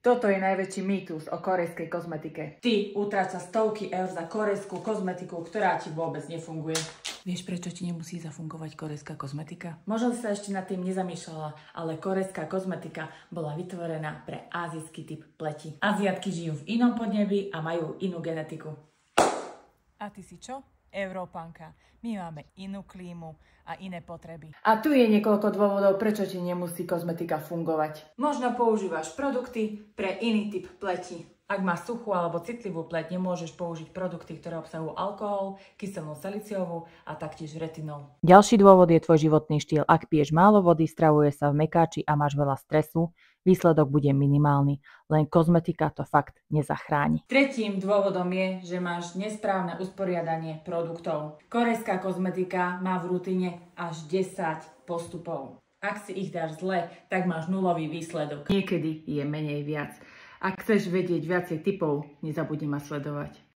Toto je najväčší mýtus o korejskej kozmetike. Ty utráca stovky eur za korejskú kozmetiku, ktorá ti vôbec nefunguje. Vieš, prečo ti nemusí zafungovať korejská kozmetika? Možno si sa ešte nad tým nezamýšľala, ale korejská kozmetika bola vytvorená pre ázijský typ pleti. Aziatky žijú v inom podnebi a majú inú genetiku. A ty si čo? Európanka. My máme inú klímu a iné potreby. A tu je niekoľko dôvodov, prečo ti nemusí kozmetika fungovať. Možno používaš produkty pre iný typ pleti. Ak máš suchú alebo citlivú pleť, nemôžeš použiť produkty, ktoré obsahujú alkohol, kyselnú saliciovú a taktiež retinol. Ďalší dôvod je tvoj životný štýl. Ak piješ málo vody, stravuje sa v mekáči a máš veľa stresu, výsledok bude minimálny. Len kozmetika to fakt nezachráni. Tretím dôvodom je, že máš nesprávne usporiadanie produktov. Korejská kozmetika má v rutine až 10 postupov. Ak si ich dáš zle, tak máš nulový výsledok. Niekedy je menej viac. Ak chceš vedieť viacej tipov, nezabudni ma sledovať.